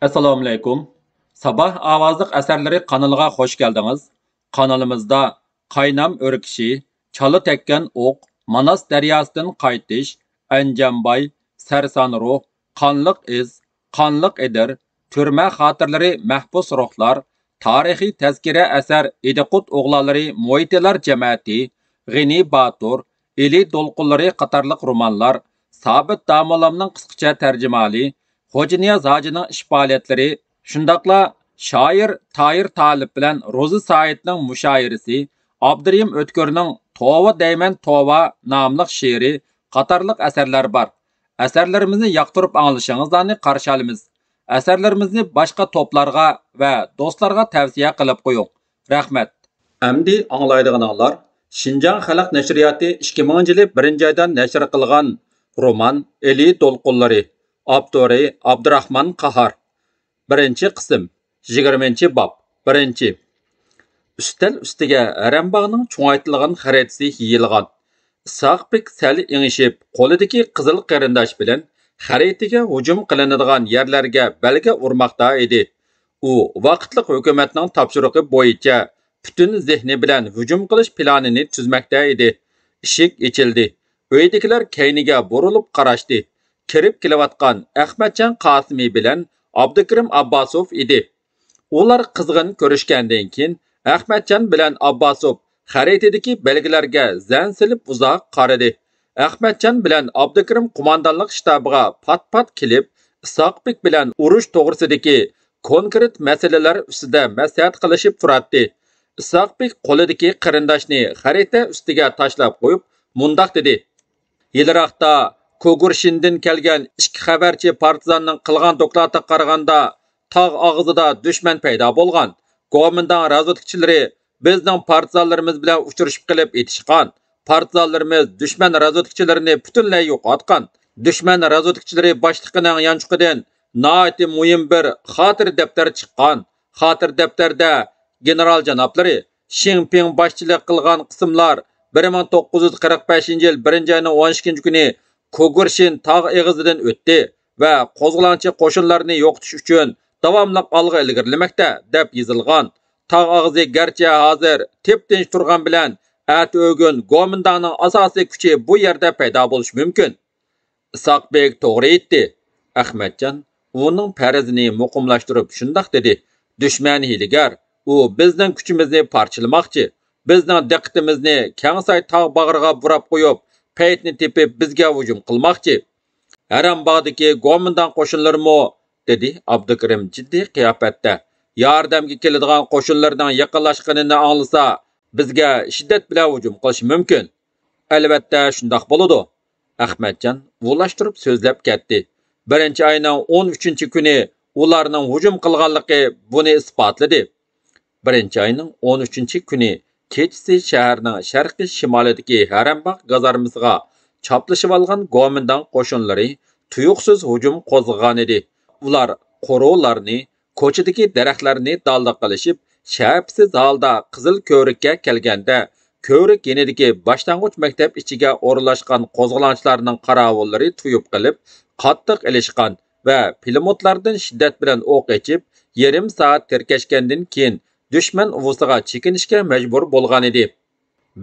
Assalomu alaykum. Sabah ovozliq asarlari kanaliga hoş geldiniz. Kanalımızda Qaynam örkişi, Çalı tekkan o'q, Manas daryosidan qaytish, Anjambay, Sarson ruh, Qanliq iz, Qanliq edir, Turma xotirlari mahbus ruhlar, tarixiy tazkira asar Ediqut o'g'lonlari Mo'ytilar jamiyati, G'ini Batur, Eli do'lqinlari qatorliq romanlar, Sabit Damolamning qisqacha tarjimali, Xo'janiyoz hojining ish faoliyatlari, shundaqla shoir Toyir Talib bilan Ro'zi Saidning mushoirasi, Abdurahim O'tkirning Tova deyman Tova nomli she'ri qatorliq asarlar bor. Asarlarimizni yoqtirib anglishingizni qarshi olamiz. Asarlarimizni boshqa to'plarga va do'stlarga tavsiya qilib qo'ying. Rahmat. Amdi anglaydiganlar Şinjan Xalq Nashriyati 2000-yili 1-oydan nashr qilgan roman Eli Dolqunlari, avtori Abdurahman Qahar. 1-qism, 20-bob. 1. Üstel üstiga Arambog'ning cho'ngaytirilgan xaritasi yeyilgan. Saqbek sal ingishib, qo'lidagi qizil qarindosh bilan xaritaga hujum qilinadigan yerlarga belga urmoqda edi. U vaqtliq hukumatning topshirig'i bo'yicha butun zehni bilan hujum qilish planini tuzmoqda edi. Eshik ochildi. Uydagilar kayniga burilib qarashdi. Kirib kelayotgan Ahmadjon Qosimi bilan Abdukarim Abbasov edi. Ular qizg'in ko'rishgandan keyin Ahmadjon bilan Abbasov xaritadagi belgilarga zan silib uzoq qaradi. Ahmadjon bilan Abdukarim qo'mondonlik shtabiga pat-pat kelib, Isoqbek bilan urush to'g'risidagi konkret masalalar ustida maslahat qilishib turardi. Isoqbek qo'lidagi qarindoshni xarita ustiga tashlab qo'yib, mundoq dedi: "Yilroqda Kogurshindan kelgan ikki xabarchi partizanning qilgan doklatiga qaraganda tog' og'zida dushman paydo bo'lgan. Go'mindan razvedkachilari bizning partizanlarimiz bilan uchrashib qilib etishgan. Partizanlarimiz dushman razvedkachilarini butunlay yo'qotgan. Dushman razvedkachilari boshliqining yanchuqidan noiti muhim bir xotir daftar chiqqan. Xotir daftarda general janoblari Shinping boshchilik qilgan qismlar 1945-yil 1-oyning 12 kuni Kogurshin tog' eg'izidan o'tdi va qo'zg'olonchi qo'shinlarni yo'qotish uchun davomli olg'a ilgarilamoqda deb yozilgan. Tog' og'zi garchi hozir tep-tinch turgan bilan ati o'gun Go'mindanning asosiy kuchi bu yerda paydo bo'lishi mumkin. Isoqbek to'g'ri aytdi. Ahmadjon uning farazini muqimlashtirib shundoq dedi: Dushman hiylagar, u bizning kuchimizni parchalamoqchi. Bizning diqqatimizni Kangsoy tog' bag'riga burab qo'yib, paytni tepib bizga hujum qilmoqchi. Arambog'dagi Go'mindan qo'shinlarmi? Dedi Abdukarim jiddiy qiyofatda. Yordamga keladigan qo'shinlarning yaqinlashganini anglasa, bizga shiddat bilan hujum qilish mumkin. Albatta shundoq bo'ladi. Ahmadjon ulashtirib so'zlab ketdi. 1-oyning 13-kuni ularning hujum qilganligi buni isbotladi. 1-oyning 13-kuni kechasi shaharning sharqiy shimolidagi Harambog' gazarmasiga chaplashib olgan Go'mindan qo'shinlari tuyuqsiz hujum qo'zg'agan edi. Ular qo'rovlarni, ko'chadagi daraxtlarni dalda qilishib, shapsiz holda qizil ko'rikka kelganda, ko'rik yenidagi boshlang'ich maktab ichiga o'rlashgan qo'zg'olonchilarning qaravullari tuyib qilib, qattiq ilishgan va pulemyotlardan shiddat bilan o'q ochib, yarim soat terkashgandan keyin dushman uvusiga chekinishga majbur bo'lgan edi.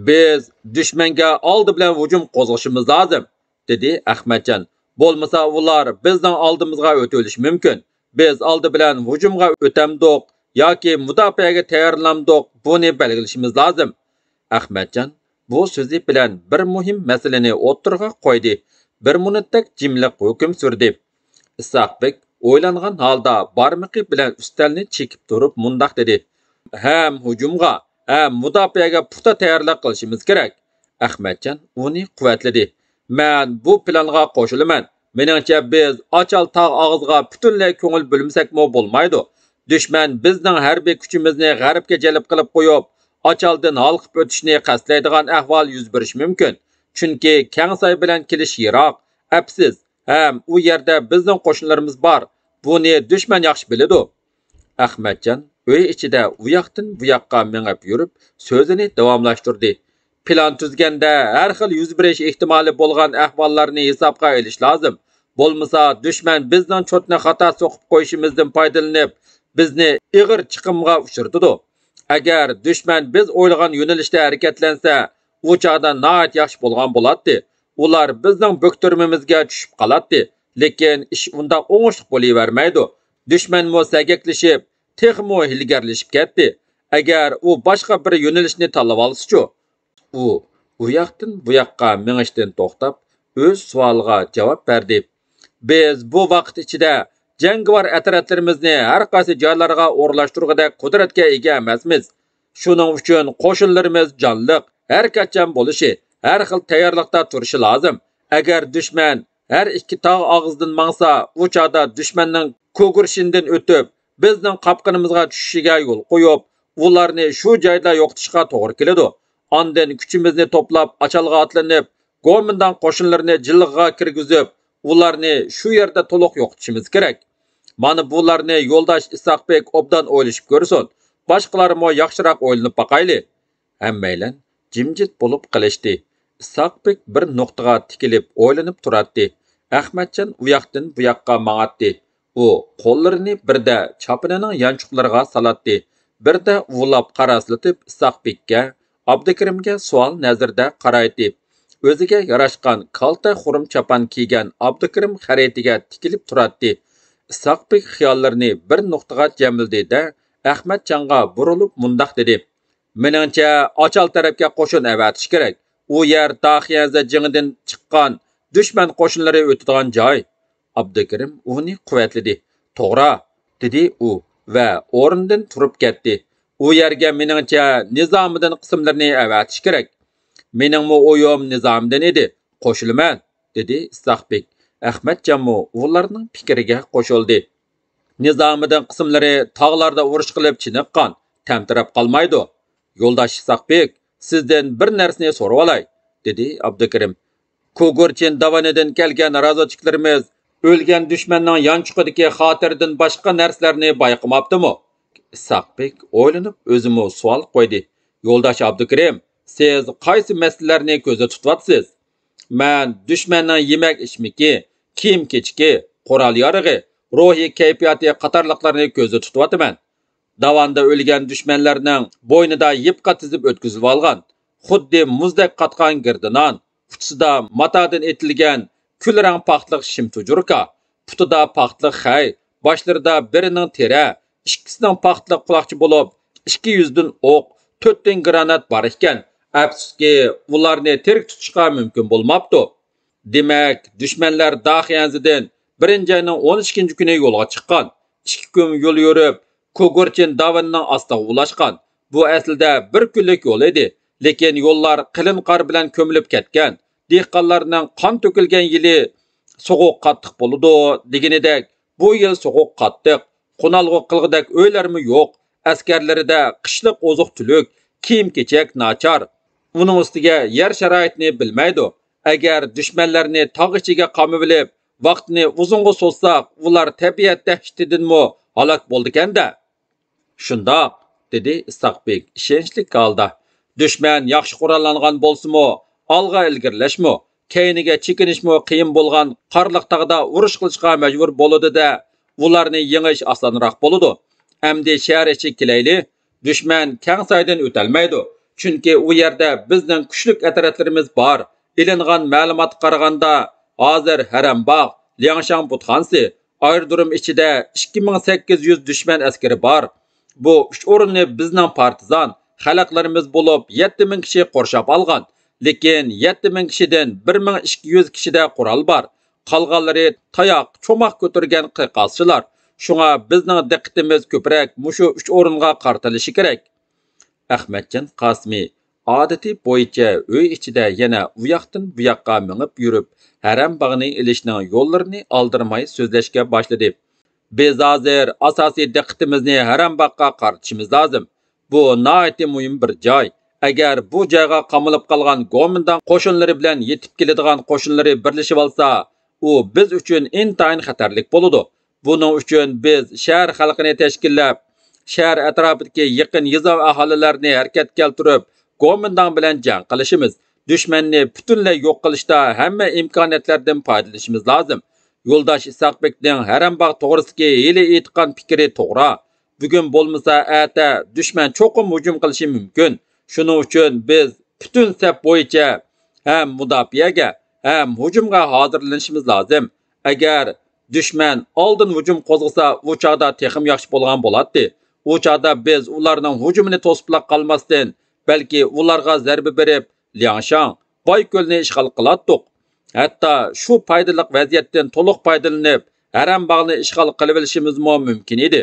Biz dushmanga oldi bilan hujum qo'zg'ashimiz lozim, dedi Ahmadjon. Bo'lmasa ular bizning oldimizga o'tilishi mumkin. Biz oldi bilan hujumga o'tamdiq yoki mudofaaga tayyorlandik, buni belgilashimiz lozim. Ahmadjon bu so'zi bilan bir muhim masalani o'ttirg'a qo'ydi. Bir minutlik jimlik hukm surdi. Isoqbek o'ylangan holda barmoqi bilan ustalni chekib turib mundoq dedi: Ham hujumga, ham mudofaaga puxta tayyorlik qilishimiz kerak. Ahmadjon uni quvvatladi. Men bu planga qo'shilaman. Meningcha biz Ochal tog' og'ziga butunlay ko'ngil bo'lmasakmi bo'lmaydi. Dushman bizning harbiy kuchimizni g'arbga jalb qilib qo'yib, Ochaldan halqib o'tishni qasdlaydigan ahvol yuz berishi mumkin. Chunki Kangsoy bilan kelish yiroq, afsiz, ham u yerda bizning qo'shinlarimiz bor. Buni dushman yaxshi biladi. Ahmadjon uy ichida u yoqdan bu yoqqa mengib yurib, so'zini davomlashtirdi. Plan tuzganda har xil yuz berish ehtimoli bo'lgan ahvollarni hisobga olish lozim. Bo'lmasa düşman bizning chotni xato so'qib qo'yishimizdan foydalanib, bizni ig'ir chiqimga uchirdi. Agar düşman biz o'ylagan yo'nalishda harakatlansa, u chaqda nihoyat yaxshi bo'lgan bo'ladi. Ular bizning bo'ktirmimizga tushib qoladi. Lekin ish unda o'ngishli bo'lavermaydi. Düşman mo sagaklashib, texmo ilgarlashib ketdi. Agar u boshqa bir yo'nalishni tanlab olsa-chu, u yoqdan bu yoqqa mengishdan to'xtab, o'z savoliga javob berdi. Biz bu vaqt ichida jangovar atroflarimizni har qaysi joylarga o'rlashtirganda qudratga ega emasmiz. Shuning uchun qo'shinlarimiz jonliq, har qachon bo'lishi, har xil tayyorlikda turishi lozim. Agar dushman har ikki tog' og'zidan mangsa, u chaqda dushmanning ko'girshindan o'tib, bizning qapqinimizga tushishiga yo'l qo'yib, ularni shu joyda yo'qotishga to'g'ri keladi. Ondan kuchimizni to'plab, achalga otlanib, Go'mindan qo'shinlarni jilg'iga kirgizib, ularni shu yerda to'liq yo'qotishimiz kerak. Mana bularni yo'ldosh Isoqbek obdan o'ylashib ko'rsin. Boshqalar mo yaxshiroq o'ylanib baqayli. Hammaylar jimjit bo'lib qilishdi. Isoqbek bir nuqtaga tikilib o'ylanib turardi. Ahmadjon u yoqdan bu yoqqa mang'atdi. U qo'llarini birda chopinining yanchuqlariga salatdi. Birda ulab qaraslatib Isoqbekka, Abdukarimga savol nazarda qaraydi. O'ziga yarashgan kalta xurum chapan kiygan Abdukarim xaritiga tikilib turardi. Isoqbek xiyollarini bir nuqtaga jamladi-da, Ahmadjonga burilib mundoq dedi: "Meningcha, Ochal tarafga qo'shin avatish kerak. U yer Daxiyaza jingidan chiqqan dushman qo'shinlari o'tadigan joy." Abdukarim uni quvvatladi. "To'g'ri", dedi u va o'rnidan turib ketdi. "U yerga meningcha Nizomiddin qismlarini avatish kerak. Meningmi o'yim Nizomdan edi. Qo'shilaman", dedi Isoqbek. Ahmadjonmi ularning fikriga qo'shildi. Nizomiddin qismlari tog'larda urush qilib chiniqqan, tamtirab qolmaydi. "Yo'ldosh Isoqbek, sizdan bir narsani so'rab olay", dedi Abdukarim. "Ko'gurchin davanidan kelgan razvedchiklarimiz o'lgan dushmanning yanchuqidagi xotiridan boshqa narsalarni bayqamabdimi?" Isoqbek o'ylanib o'zimi savol qo'ydi. "Yo'ldosh Abdukarim, siz qaysi masalalarni ko'zda tutyapsiz?" "Men dushmanning yemak ichmiki, kiyim-kechki, qurol-yarog'i, ruhiy kayfiyati qatorliqlarni ko'zda tutyapman. Davanda o'lgan dushmanlarning bo'ynida yipqa tizib o'tkazib olgan, xuddi muzdek qatgan girdinon, utisida matodan etilgan kulrang paxtliq shim tujurka, putida paxtliq xay, boshlarida birining tera, ikkisining paxtliq quloqchi bo'lib, 200 dan o'q, 4 dan granat bor ekan. Afsuski, ularni tirik tutishga mumkin bo'lmabdi. Demak, dushmanlar Daxiyanzidan 1-ayning 12 kuni yo'lga chiqqan. 2 kun yo'l yurib, Ko'gurchin davanining ostiga ulashgan. Bu aslida bir kunlik yo'l edi, lekin yo'llar qilin qor bilan ko'milib ketgan. Dehqonlarning qon to'kilgan yili so'g'uq qattiq bo'ladi deganidek, bu yil so'g'uq qattiq, qonalg'u qilg'idak o'ylarmi yo'q. Askarlarida qishliq oziq-tulik, kiyim-kechak nachar. Uning ustiga yer sharoitini bilmaydi. Agar dushmanlarni tog' ichiga qamib olib, vaqtni uzunga so'zsaq, ular tabiat dahshatidanmi halok bo'ldi-kanda. "Shundoq", dedi Isoqbek ishonchli holda. "Dushman yaxshi qurollangan bo'lsa-mu, olg'a ilgirlashmi, keyniga chekinishmi qiyin bo'lgan qorliq tog'da urush qilishga majbur bo'ladi-da, ularni yengish osonroq bo'ladi. Endi shahar ichi kelayli, dushman Kangsoydan o'talmaydi. Chunki u yerda bizning kuchli atroflarimiz bor. Ilingan ma'lumot qaraganda, hozir Harambog', Liangshan butxonasi, aerodrom ichida 2800 dushman askari bor. Bu 3 o'rinni bizning partizan xalqlarimiz bo'lib 7000 kishi qurshab olgan. Lekin 7000 kishidan 1200 kishida qurol bor. Qolganlari tayoq, cho'moq ko'targan qiqaschilar. Shunga bizning diqqatimiz ko'proq mushu 3 o'ringa qartilishi kerak." Ahmadjon Qosimi odati bo'yicha uy ichida yana u yoqdan bu yoqqa minib yurib, Harambog'ning ilishning yo'llarini oldirmay so'zlashga boshladi. "Biz hozir asosiy diqqatimizni Harambog'ga qaratishimiz lozim. Bu nihoyat muhim bir joy. Agar bu joyga qamalib qolgan Go'mindan qo'shinlari bilan yetib keladigan qo'shinlari birlashib olsa, u biz uchun intayin xatarlik bo'ladi. Buning uchun biz shahar xalqini tashkillab, shahar atrofidagi yaqin yeza aholilarini harakat keltirib, Go'mindan bilan jang qilishimiz, dushmanni butunlay yo'q qilishda hamma imkoniyatlardan foydalanishimiz lozim. Yo'ldosh Isoqbekning Harambog' to'g'risidagi hali aytgan fikri to'g'ri. Bugun bo'lmasa ata dushman cho'qim hujum qilishi mumkin. Shuning uchun biz butun saf bo'yicha ham mudofaaga, ham hujumga hozirlanishimiz lozim. Agar dushman oldin hujum qo'zg'asa, u chaqda texim yaxshi bo'lgan bo'ladi. U chaqda biz ularning hujumini to'sib qolmasdan, balki ularga zarba berib, Liangshan, Boyko'lni ishg'ol qilardik. Hatto shu foydali vaziyatdan to'liq foydalanib, Harambog'ni ishg'ol qilib olishimiz mumkin edi.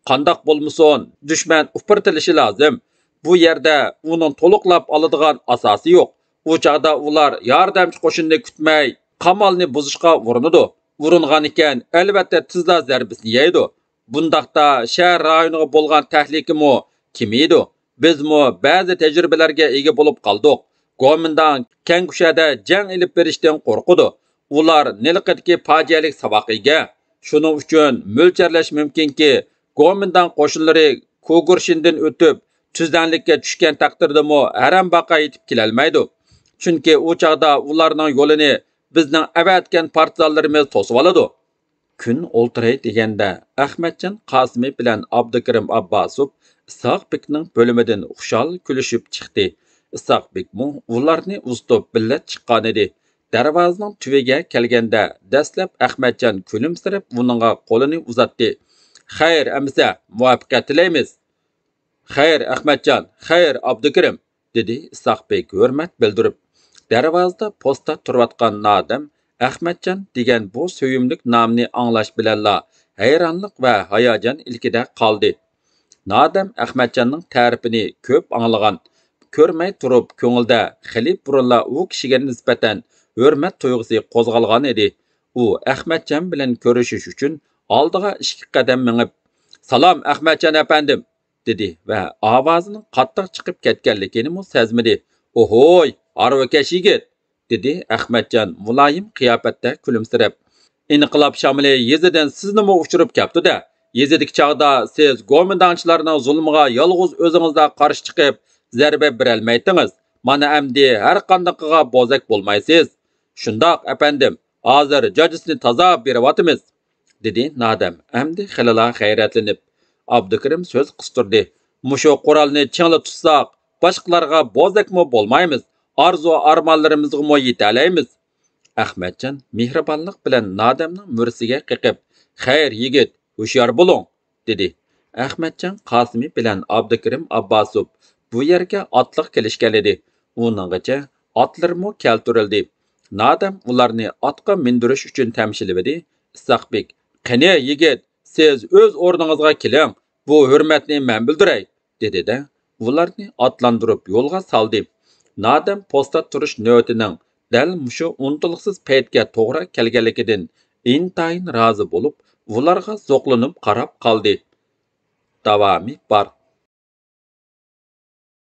Qandoq bo'lmasin, dushman upartilishi lozim. Bu yerda uning to'liqlab oladigan asosi yo'q. U chaqda ular yordamchi qo'shinni kutmay, qamalni buzishga urinadi. Uringan ekan, albatta tizla zarbasini yeydi. Bundaqda shahar rayoniga bo'lgan tahlikimi kim edi? Bizmi ba'zi tajribalarga ega bo'lib qoldik. Gomindan Kangkushada jang ilib berishdan qo'rqadi. Ular nilqidagi fojialik saboqiga. Shuning uchun mo'ljarlash mumkinki, Gomindan qo'shinlari Kogurshindan o'tib, tuzdanlikka tushgan taqdirdami Harambog'ga yetib kelolmaydi. Chunki u chaqda ularning yo'lini bizning avatgan partizanlarimiz to'sib oladi. Kun o'ltiray deganda Ahmadjon Qosimi bilan Abdukarim Abbasov Isoqbekning bo'limidan xushal kulishib chiqdi. Isoqbekmi ularni ustib billat chiqqan edi. Darvozaning tuviga kelganda dastlab Ahmadjon kulimsirab uningga qo'lini uzatdi. Xayr, amsa, muvaffaqiyat tilaymiz. Xayr, Ahmadjon, xayr, Abdukarim, dedi Isoqbek hurmat bildirib. Darvozada posta turayotgan Nadam Ahmadjon degan bu söyümlük namni anglash bilanla hayronlik va hayajon ilkida qoldi. Nadam Ahmadjonning ta'rifini ko'p anglagan, ko'rmay turib ko'ngilda xilib burunla u kishiga nisbatan hurmat tuyg'usi qo'zg'algan edi. U Ahmadjon bilan ko'rishish uchun oldiga 2 qadam minib, "Salom Ahmadjon afandim", dedi va ovozining qattiq chiqib ketganligini sezmadi. "Ohoy, arvakash yigit", dedi Ahmadjon muloyim qiyofatda kulimsirab. "Inqilob shamili yezidan siznimi uchirib kelibdi-da. Yezidagi chog'da siz go'mindanchilarning zulmiga yolg'iz o'zingizda qarshi chiqib, zarba berolmaydingiz. Mana endi har qandaqiga bozak bo'lmaysiz. Shundoq afandim, hozir jojisini toza beryapmiz", dedi Nadam. Endi xilala hayratlanib. Abdukarim so'z qistirdi. "Mushu qurolni chingli tutsak, boshqalarga bozakmi bo'lmaymiz. Arzu armonlarimizga mo yetalaymiz." Ahmadjon mehribonlik bilan Nadamning mursiga qiqib, "Xayr yigit, hushyor bo'ling", dedi. Ahmadjon Qosimi bilan Abdukarim Abbasov bu yerga otliq kelishgan edi. Uninggacha otlarmo keltirildi. Nadam ularni otga mindirish uchun tamshilibdi. Isoqbek, "Qani yigit, siz o'z o'rningizga keling. Bu hurmatni men bildiray", dedi-da, ularni otlantirib yo'lga soldi. Nadam posta turish navbatining dal mushu unutilsiz paytga to'g'ri kelganligidan intayin rozi bo'lib, ularga zo'qlanib qarab qoldi. Davomi bor.